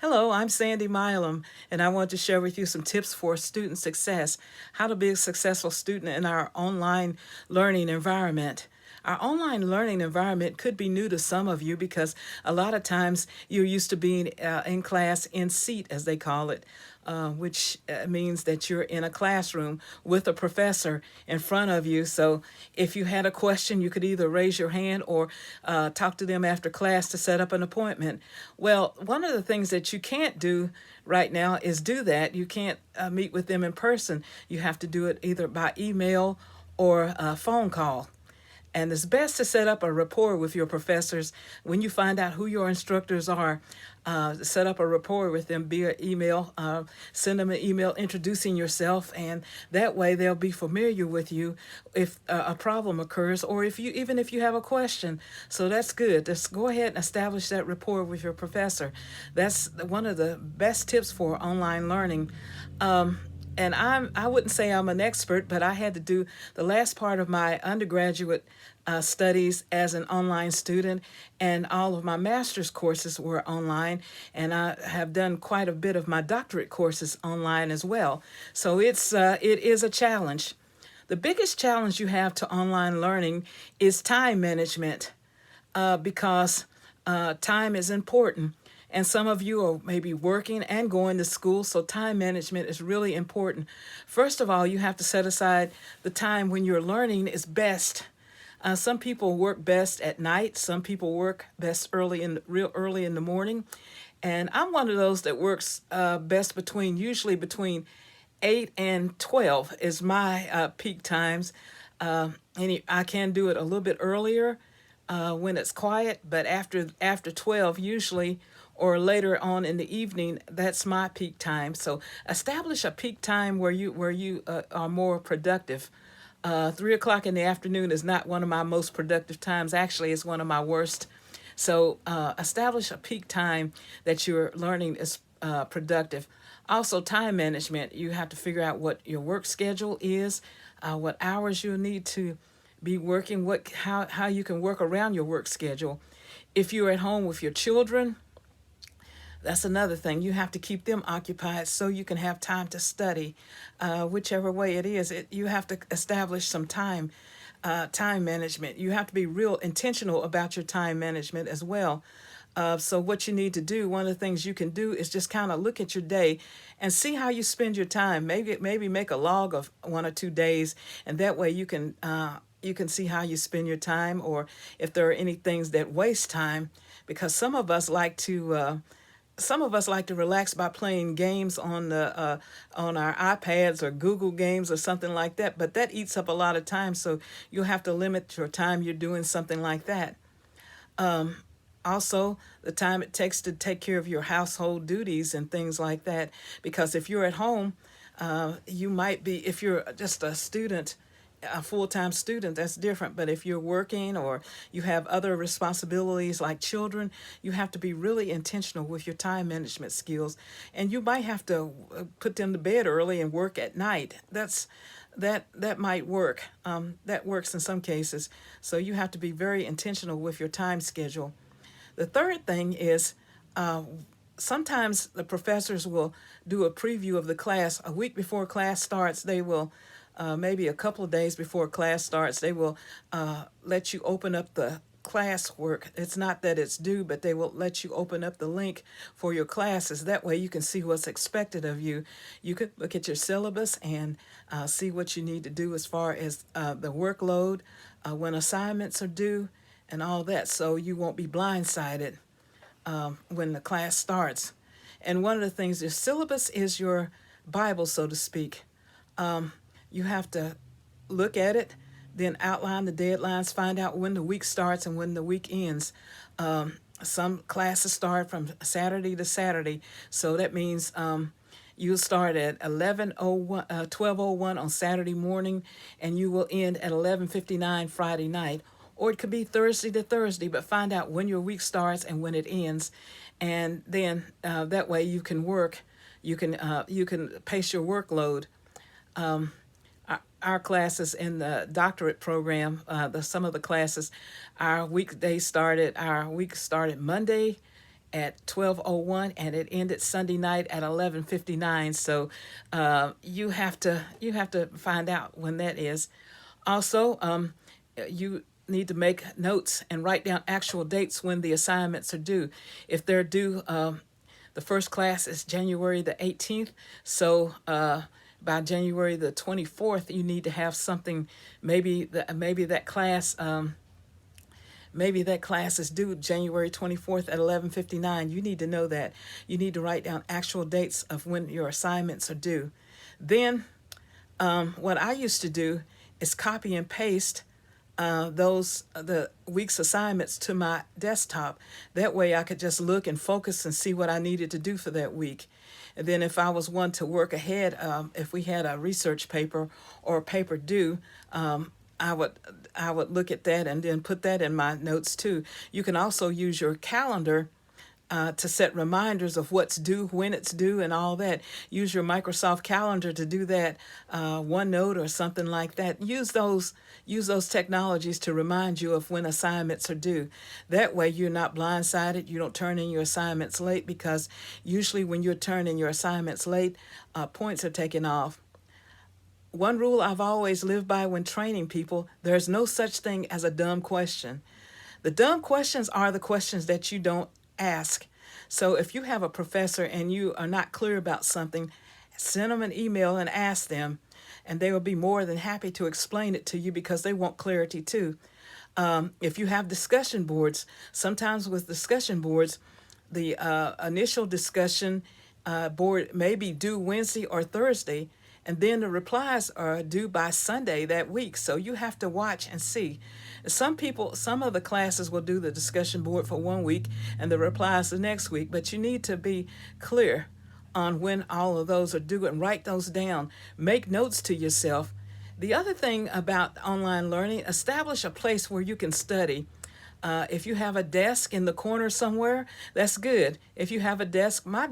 Hello, I'm Sandy Milam, and I want to share with you some tips for student success, how to be a successful student in our online learning environment. Our online learning environment could be new to some of you because a lot of times you're used to being in class in seat, as they call it, which means that you're in a classroom with a professor in front of you. So if you had a question, you could either raise your hand or talk to them after class to set up an appointment. Well, one of the things that you can't do right now is do that. You can't meet with them in person. You have to do it either by email or a phone call. And it's best to set up a rapport with your professors when you find out who your instructors are. Set up a rapport with them via email. Send them an email introducing yourself, and that way they'll be familiar with you if a problem occurs, or if you have a question. So that's good. Just go ahead and establish that rapport with your professor. That's one of the best tips for online learning. And I wouldn't say I'm an expert, but I had to do the last part of my undergraduate studies as an online student, and all of my master's courses were online, and I have done quite a bit of my doctorate courses online as well. So it is a challenge. The biggest challenge you have to online learning is time management, because time is important. And some of you are maybe working and going to school, so time management is really important. First of all, you have to set aside the time when you're learning is best. Some people work best at night. Some people work best real early in the morning, and I'm one of those that works best usually between 8 and 12 is my peak times. I can do it a little bit earlier when it's quiet, but after 12 usually, or later on in the evening, that's my peak time. So establish a peak time where you are more productive. 3 o'clock in the afternoon is not one of my most productive times. Actually, it's one of my worst. So establish a peak time that your learning is productive. Also, time management. You have to figure out what your work schedule is, what hours you'll need to be working, how you can work around your work schedule. If you're at home with your children, that's another thing. You have to keep them occupied so you can have time to study. Whichever way it is, you have to establish some time management. You have to be real intentional about your time management as well. So what you need to do, one of the things you can do is just kind of look at your day and see how you spend your time. Maybe make a log of 1 or 2 days, and that way you can see how you spend your time, or if there are any things that waste time, because some of us like to relax by playing games on our iPads or Google Games or something like that, but that eats up a lot of time. So you'll have to limit your time you're doing something like that. Also, the time it takes to take care of your household duties and things like that. Because if you're at home, you might be, if you're just a full-time student, that's different. But if you're working or you have other responsibilities like children, you have to be really intentional with your time management skills. And you might have to put them to bed early and work at night. That might work. That works in some cases. So you have to be very intentional with your time schedule. The third thing is, sometimes the professors will do a preview of the class a week before class starts. They will, maybe a couple of days before class starts, they will let you open up the classwork. It's not that it's due, but they will let you open up the link for your classes. That way you can see what's expected of you. You could look at your syllabus and see what you need to do as far as the workload, when assignments are due, and all that, so you won't be blindsided when the class starts. And one of the things, your syllabus is your Bible, so to speak. You have to look at it, then outline the deadlines, find out when the week starts and when the week ends. Some classes start from Saturday to Saturday, so that means you'll start at 12:01 on Saturday morning, and you will end at 11:59 Friday night. Or it could be Thursday to Thursday, but find out when your week starts and when it ends, and then that way you can work. You can pace your workload. Our classes in the doctorate program, some of the classes, our week started Monday, at 12:01, and it ended Sunday night at 11:59. So you have to find out when that is. Also, you need to make notes and write down actual dates when the assignments are due. If they're due, the first class is January the 18th, so by January the 24th, you need to have something. Maybe that class. Maybe that class is due January 24th at 11:59. You need to know that. You need to write down actual dates of when your assignments are due. Then, what I used to do is copy and paste the week's assignments to my desktop. That way I could just look and focus and see what I needed to do for that week. And then if I was one to work ahead, if we had a research paper or a paper due, I would I would look at that and then put that in my notes too. You can also use your calendar to set reminders of what's due, when it's due, and all that. Use your Microsoft Calendar to do that. OneNote or something like that. Use those technologies to remind you of when assignments are due. That way, you're not blindsided. You don't turn in your assignments late, because usually when you're turning your assignments late, points are taken off. One rule I've always lived by when training people: there's no such thing as a dumb question. The dumb questions are the questions that you don't ask. So if you have a professor and you are not clear about something, send them an email and ask them, and they will be more than happy to explain it to you, because they want clarity too. If you have discussion boards, sometimes with discussion boards, the initial discussion board may be due Wednesday or Thursday, and then the replies are due by Sunday that week. So you have to watch and see. Some of the classes will do the discussion board for 1 week and the replies the next week, but you need to be clear on when all of those are due and write those down. Make notes to yourself. The other thing about online learning: establish a place where you can study. If you have a desk in the corner somewhere, that's good. If you have a desk, my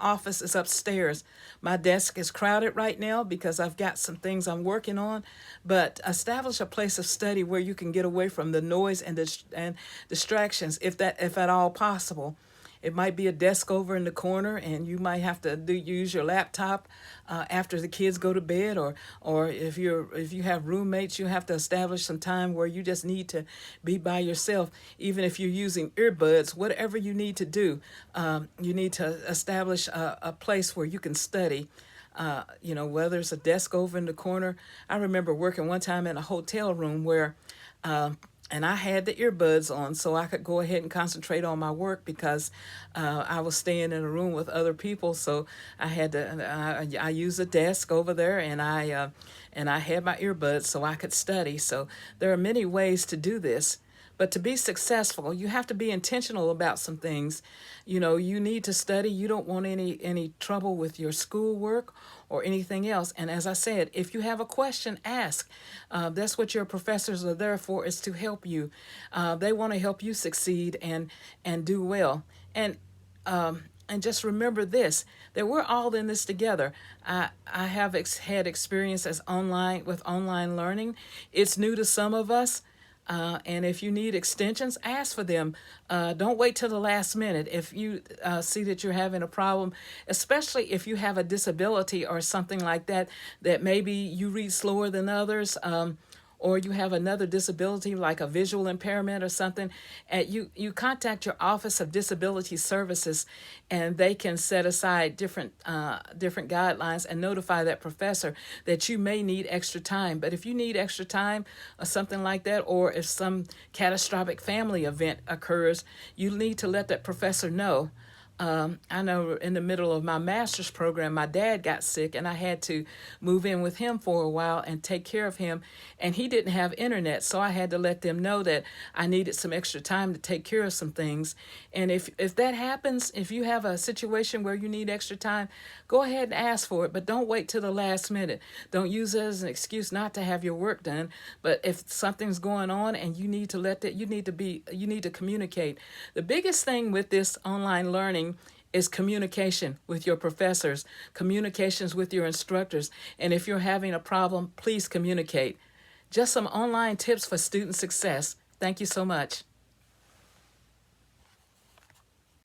office is upstairs. My desk is crowded right now because I've got some things I'm working on, but establish a place of study where you can get away from the noise and distractions, if at all possible. It might be a desk over in the corner, and you might have to use your laptop after the kids go to bed, or if you have roommates, you have to establish some time where you just need to be by yourself. Even if you're using earbuds, whatever you need to do, you need to establish a place where you can study. Whether it's a desk over in the corner. I remember working one time in a hotel room where. And I had the earbuds on so I could go ahead and concentrate on my work, because I was staying in a room with other people. So I had to. I used a desk over there, and I had my earbuds so I could study. So there are many ways to do this. But to be successful, you have to be intentional about some things. You need to study. You don't want any trouble with your schoolwork or anything else. And as I said, if you have a question, ask. That's what your professors are there for, is to help you. They want to help you succeed and do well. And just remember this, that we're all in this together. I have had experience with online learning. It's new to some of us. And if you need extensions, ask for them. Don't wait till the last minute. If you see that you're having a problem, especially if you have a disability or something like that, that maybe you read slower than others, or you have another disability like a visual impairment or something, and you contact your Office of Disability Services, and they can set aside different guidelines and notify that professor that you may need extra time. But if you need extra time or something like that, or if some catastrophic family event occurs, you need to let that professor know. I know in the middle of my master's program, my dad got sick, and I had to move in with him for a while and take care of him. And he didn't have internet, so I had to let them know that I needed some extra time to take care of some things. And if that happens, if you have a situation where you need extra time, go ahead and ask for it, but don't wait till the last minute. Don't use it as an excuse not to have your work done. But if something's going on and you need to you need to communicate. The biggest thing with this online learning is communication with your professors, communications with your instructors. And if you're having a problem, please communicate. Just some online tips for student success. Thank you so much.